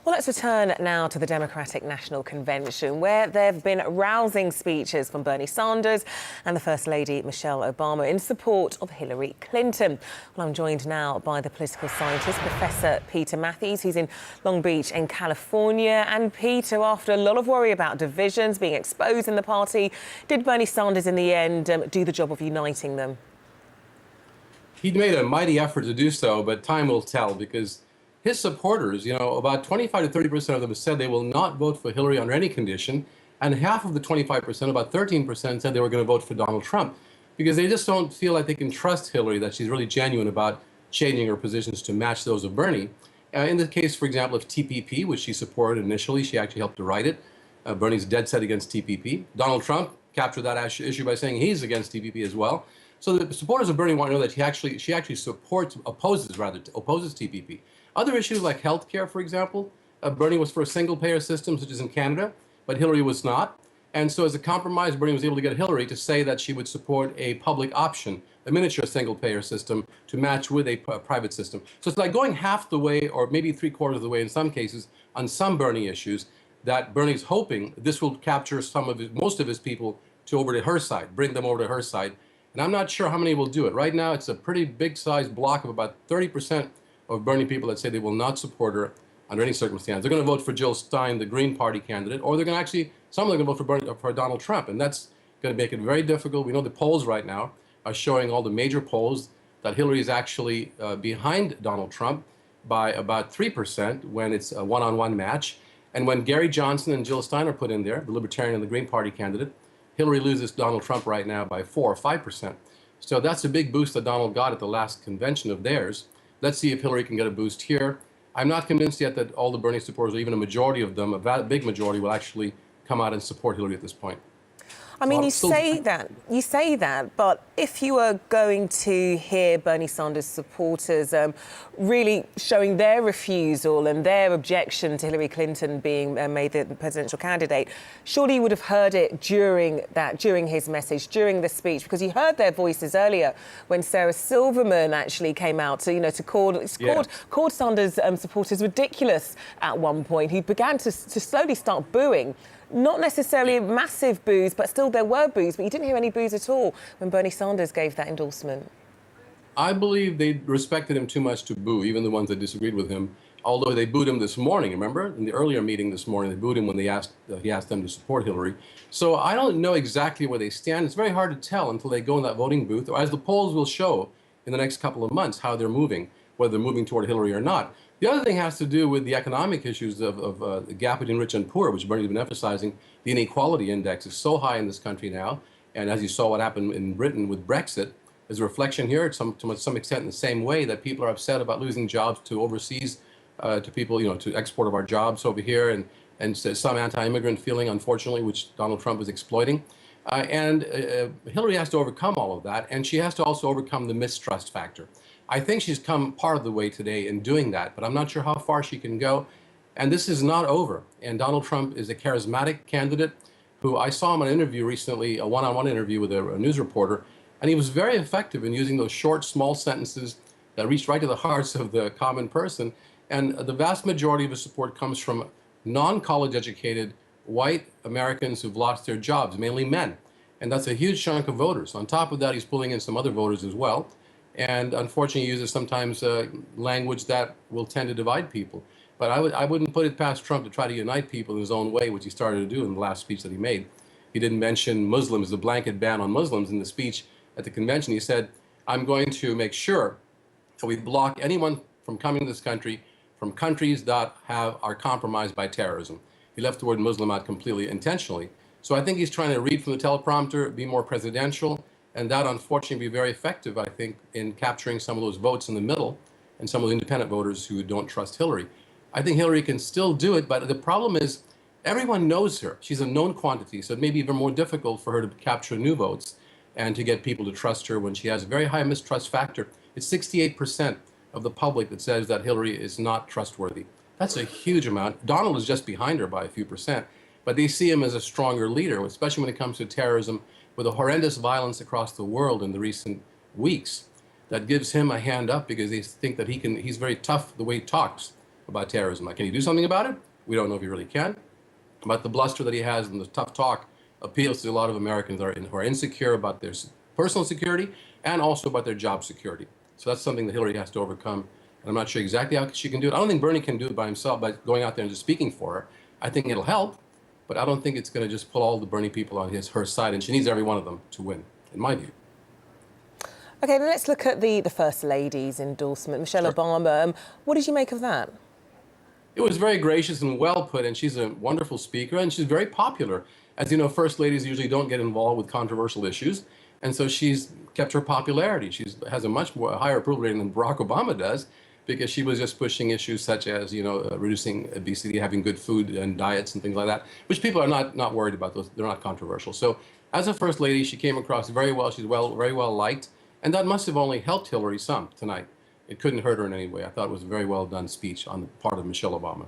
Well, let's return now to the Democratic National Convention, where there have been rousing speeches from Bernie Sanders and the First Lady Michelle Obama in support of Hillary Clinton. Well, I'm joined now by the political scientist, Professor Peter Mathews, who's in Long Beach in California. And Peter, after a lot of worry about divisions being exposed in the party, did Bernie Sanders in the end do the job of uniting them? He made a mighty effort to do so, but time will tell, because his supporters, about 25 to 30% of them said they will not vote for Hillary under any condition, and half of the 25%, about 13%, said they were going to vote for Donald Trump, because they just don't feel like they can trust Hillary, that she's really genuine about changing her positions to match those of Bernie. In the case, for example, of TPP, which she supported initially, she actually helped to write it. Bernie's dead set against TPP. Donald Trump captured that issue by saying he's against TPP as well. So the supporters of Bernie want to know that she actually opposes TPP. Other issues like healthcare, for example, Bernie was for a single-payer system, such as in Canada, but Hillary was not. And so as a compromise, Bernie was able to get Hillary to say that she would support a public option, a miniature single-payer system, to match with a private system. So it's like going half the way, or maybe three-quarters of the way in some cases, on some Bernie issues, that Bernie's hoping this will capture most of his people over to her side, bring them over to her side. And I'm not sure how many will do it. Right now, it's a pretty big-sized block of about 30% of Bernie people that say they will not support her under any circumstance. They're going to vote for Jill Stein, the Green Party candidate, or they're going to some of them are going to vote for Donald Trump. And that's going to make it very difficult. We know the polls right now are showing, all the major polls, that Hillary is actually behind Donald Trump by about 3% when it's a one-on-one match. And when Gary Johnson and Jill Stein are put in there, the Libertarian and the Green Party candidate, Hillary loses Donald Trump right now by 4 or 5%. So that's a big boost that Donald got at the last convention of theirs. Let's see if Hillary can get a boost here. I'm not convinced yet that all the Bernie supporters, or even a majority of them, a big majority, will actually come out and support Hillary at this point. I mean, you say that, but if you are going to hear Bernie Sanders supporters really showing their refusal and their objection to Hillary Clinton being made the presidential candidate, surely you would have heard it during his message, during the speech, because you heard their voices earlier when Sarah Silverman actually came out to called Sanders supporters ridiculous at one point. He began to slowly start booing. Not necessarily massive boos, but still there were boos. But you didn't hear any boos at all when Bernie Sanders gave that endorsement. I believe they respected him too much to boo, even the ones that disagreed with him. Although they booed him this morning, remember? In the earlier meeting this morning, they booed him when he asked them to support Hillary. So I don't know exactly where they stand. It's very hard to tell until they go in that voting booth, or as the polls will show in the next couple of months, how they're moving, whether they're moving toward Hillary or not. The other thing has to do with the economic issues of the gap between rich and poor, which Bernie's been emphasizing. The inequality index is so high in this country now, and as you saw what happened in Britain with Brexit, there's a reflection here to some extent in the same way that people are upset about losing jobs to overseas, to people, to export of our jobs over here, and some anti-immigrant feeling, unfortunately, which Donald Trump is exploiting. Hillary has to overcome all of that, and she has to also overcome the mistrust factor. I think she's come part of the way today in doing that, but I'm not sure how far she can go. And this is not over. And Donald Trump is a charismatic candidate who I saw him in an interview recently, a one-on-one interview with a news reporter, and he was very effective in using those short, small sentences that reached right to the hearts of the common person. And the vast majority of his support comes from non-college educated white Americans who've lost their jobs, mainly men. And that's a huge chunk of voters. On top of that, he's pulling in some other voters as well. And unfortunately, he uses sometimes language that will tend to divide people. But I wouldn't put it past Trump to try to unite people in his own way, which he started to do in the last speech that he made. He didn't mention Muslims, the blanket ban on Muslims in the speech at the convention. He said, I'm going to make sure that we block anyone from coming to this country from countries that are compromised by terrorism. He left the word Muslim out completely intentionally. So I think he's trying to read from the teleprompter, be more presidential, and that, unfortunately, be very effective, I think, in capturing some of those votes in the middle and some of the independent voters who don't trust Hillary. I think Hillary can still do it, but the problem is everyone knows her. She's a known quantity, so it may be even more difficult for her to capture new votes and to get people to trust her when she has a very high mistrust factor. It's 68% of the public that says that Hillary is not trustworthy. That's a huge amount. Donald is just behind her by a few percent, but they see him as a stronger leader, especially when it comes to terrorism, with the horrendous violence across the world in the recent weeks. That gives him a hand up because they think that he's very tough the way he talks. about terrorism. Like, can he do something about it? We don't know if he really can. But the bluster that he has and the tough talk appeals to a lot of Americans who are insecure about their personal security and also about their job security. So that's something that Hillary has to overcome. And I'm not sure exactly how she can do it. I don't think Bernie can do it by himself by going out there and just speaking for her. I think it'll help, but I don't think it's going to just pull all the Bernie people on her side. And she needs every one of them to win, in my view. Okay, then let's look at the First Lady's endorsement, Michelle Sure. Obama. What did you make of that? It was very gracious and well put, and she's a wonderful speaker, and she's very popular. As you know, first ladies usually don't get involved with controversial issues, and so she's kept her popularity. She has a much more higher approval rating than Barack Obama does, because she was just pushing issues such as, reducing obesity, having good food and diets and things like that, which people are not worried about. Those, they're not controversial. So as a first lady, she came across very well. She's very well liked, and that must have only helped Hillary some tonight. It couldn't hurt her in any way. I thought it was a very well done speech on the part of Michelle Obama.